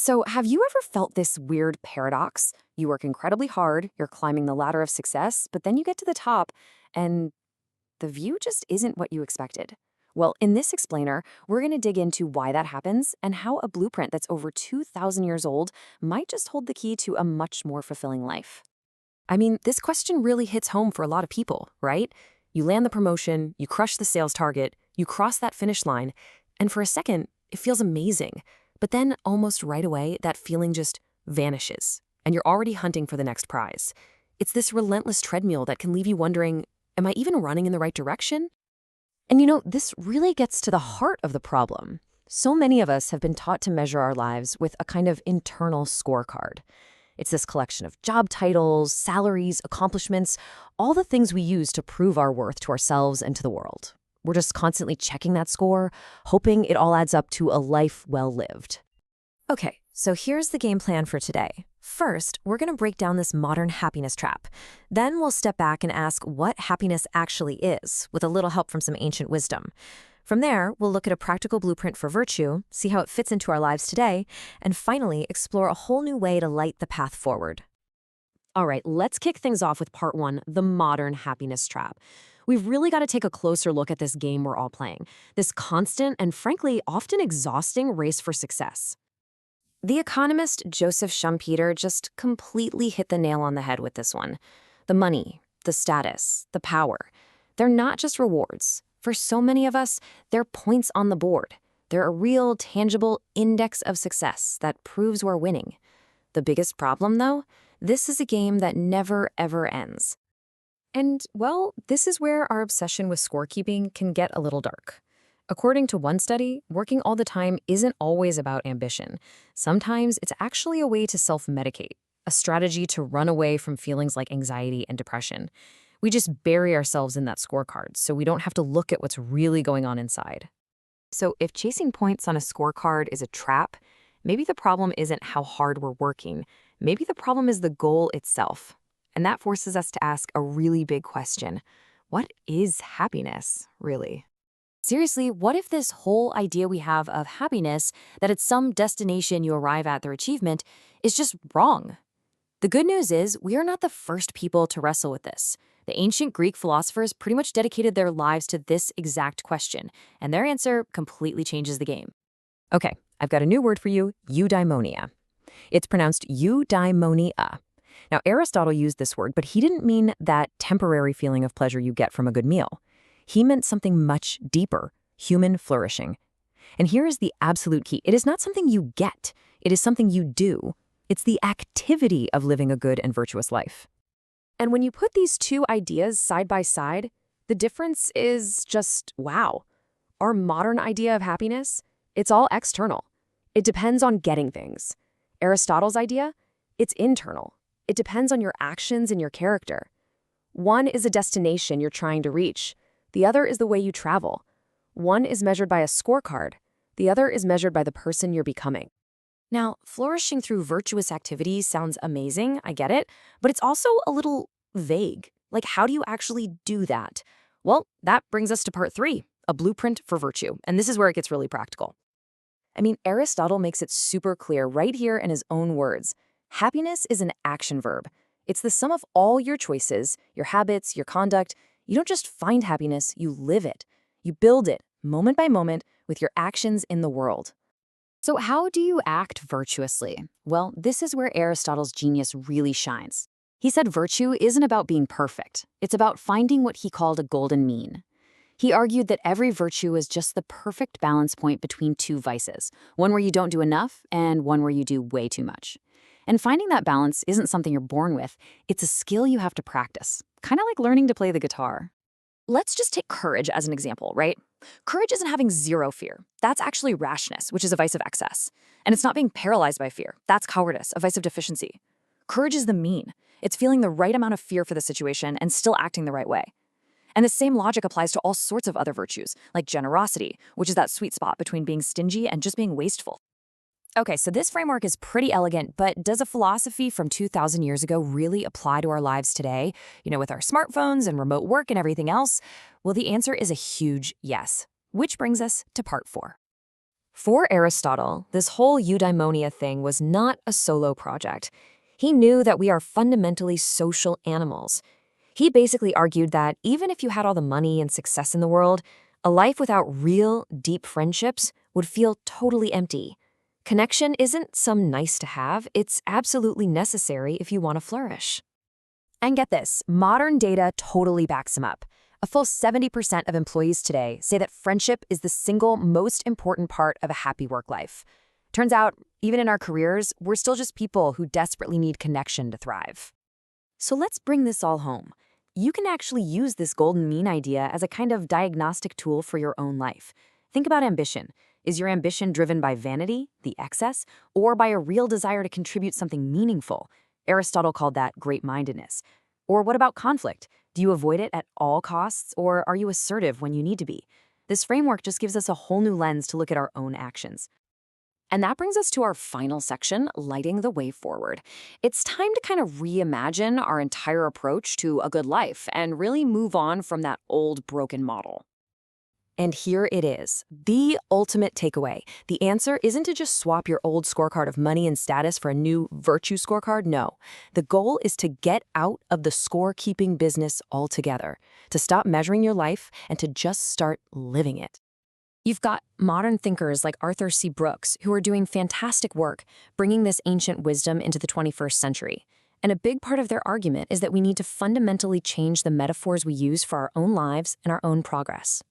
So, have you ever felt this weird paradox? You work incredibly hard, you're climbing the ladder of success, but then you get to the top and the view just isn't what you expected. Well, in this explainer, we're going to dig into why that happens and how a blueprint that's over 2,000 years old might just hold the key to a much more fulfilling life. I mean, this question really hits home for a lot of people, right? You land the promotion, you crush the sales target, you cross that finish line, and for a second, it feels amazing. But then, almost right away, that feeling just vanishes, and you're already hunting for the next prize. It's this relentless treadmill that can leave you wondering, am I even running in the right direction? And this really gets to the heart of the problem. So many of us have been taught to measure our lives with a kind of internal scorecard. It's this collection of job titles, salaries, accomplishments, all the things we use to prove our worth to ourselves and to the world. We're just constantly checking that score, hoping it all adds up to a life well lived. Okay, so here's the game plan for today. First, we're going to break down this modern happiness trap. Then we'll step back and ask what happiness actually is, with a little help from some ancient wisdom. From there, we'll look at a practical blueprint for virtue, see how it fits into our lives today, and finally explore a whole new way to light the path forward. All right, let's kick things off with part one, the modern happiness trap. We've really got to take a closer look at this game we're all playing, this constant and frankly often exhausting race for success. The economist Joseph Schumpeter just completely hit the nail on the head with this one. The money, the status, the power, they're not just rewards. For so many of us, they're points on the board. They're a real, tangible index of success that proves we're winning. The biggest problem, though, this is a game that never, ever ends. And, well, this is where our obsession with scorekeeping can get a little dark. According to one study, working all the time isn't always about ambition. Sometimes it's actually a way to self-medicate, a strategy to run away from feelings like anxiety and depression. We just bury ourselves in that scorecard so we don't have to look at what's really going on inside. So if chasing points on a scorecard is a trap, maybe the problem isn't how hard we're working. Maybe the problem is the goal itself. And that forces us to ask a really big question. What is happiness, really? Seriously, what if this whole idea we have of happiness, that it's some destination you arrive at through achievement, is just wrong? The good news is we are not the first people to wrestle with this. The ancient Greek philosophers pretty much dedicated their lives to this exact question, and their answer completely changes the game. Okay, I've got a new word for you, eudaimonia. It's pronounced eudaimonia. Now, Aristotle used this word, but he didn't mean that temporary feeling of pleasure you get from a good meal. He meant something much deeper, human flourishing. And here is the absolute key. It is not something you get. It is something you do. It's the activity of living a good and virtuous life. And when you put these two ideas side by side, the difference is just wow. Our modern idea of happiness, it's all external. It depends on getting things. Aristotle's idea, it's internal. It depends on your actions and your character. One is a destination you're trying to reach. The other is the way you travel. One is measured by a scorecard. The other is measured by the person you're becoming. Now, flourishing through virtuous activities sounds amazing, I get it, but it's also a little vague. Like, how do you actually do that? Well, that brings us to part three, a blueprint for virtue, and this is where it gets really practical. I mean, Aristotle makes it super clear right here in his own words. Happiness is an action verb. It's the sum of all your choices, your habits, your conduct. You don't just find happiness, you live it. You build it, moment by moment, with your actions in the world. So how do you act virtuously? Well, this is where Aristotle's genius really shines. He said virtue isn't about being perfect. It's about finding what he called a golden mean. He argued that every virtue is just the perfect balance point between two vices, one where you don't do enough and one where you do way too much. And finding that balance isn't something you're born with. It's a skill you have to practice, kind of like learning to play the guitar. Let's just take courage as an example, right? Courage isn't having zero fear. That's actually rashness, which is a vice of excess. And it's not being paralyzed by fear. That's cowardice, a vice of deficiency. Courage is the mean. It's feeling the right amount of fear for the situation and still acting the right way. And the same logic applies to all sorts of other virtues, like generosity, which is that sweet spot between being stingy and just being wasteful. Okay, so this framework is pretty elegant, but does a philosophy from 2,000 years ago really apply to our lives today? With our smartphones and remote work and everything else? Well, the answer is a huge yes, which brings us to part four. For Aristotle, this whole eudaimonia thing was not a solo project. He knew that we are fundamentally social animals. He basically argued that even if you had all the money and success in the world, a life without real, deep friendships would feel totally empty. Connection isn't some nice to have, it's absolutely necessary if you want to flourish. And get this, modern data totally backs him up. A full 70% of employees today say that friendship is the single most important part of a happy work life. Turns out, even in our careers, we're still just people who desperately need connection to thrive. So let's bring this all home. You can actually use this golden mean idea as a kind of diagnostic tool for your own life. Think about ambition. Is your ambition driven by vanity, the excess, or by a real desire to contribute something meaningful? Aristotle called that great-mindedness. Or what about conflict? Do you avoid it at all costs, or are you assertive when you need to be? This framework just gives us a whole new lens to look at our own actions. And that brings us to our final section, lighting the way forward. It's time to kind of reimagine our entire approach to a good life and really move on from that old broken model. And here it is, the ultimate takeaway. The answer isn't to just swap your old scorecard of money and status for a new virtue scorecard. No, the goal is to get out of the score-keeping business altogether, to stop measuring your life and to just start living it. You've got modern thinkers like Arthur C. Brooks who are doing fantastic work bringing this ancient wisdom into the 21st century. And a big part of their argument is that we need to fundamentally change the metaphors we use for our own lives and our own progress.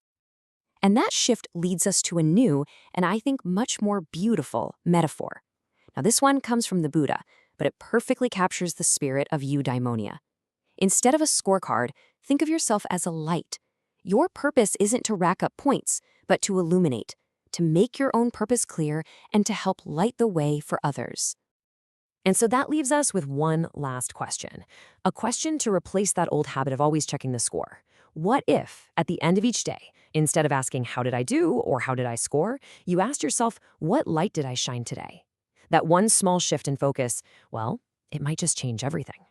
And that shift leads us to a new, and I think much more beautiful, metaphor. Now, this one comes from the Buddha, but it perfectly captures the spirit of eudaimonia. Instead of a scorecard, think of yourself as a light. Your purpose isn't to rack up points, but to illuminate, to make your own purpose clear, and to help light the way for others. And so that leaves us with one last question, a question to replace that old habit of always checking the score. What if, at the end of each day, instead of asking, how did I do or how did I score, you asked yourself, what light did I shine today? That one small shift in focus, well, it might just change everything.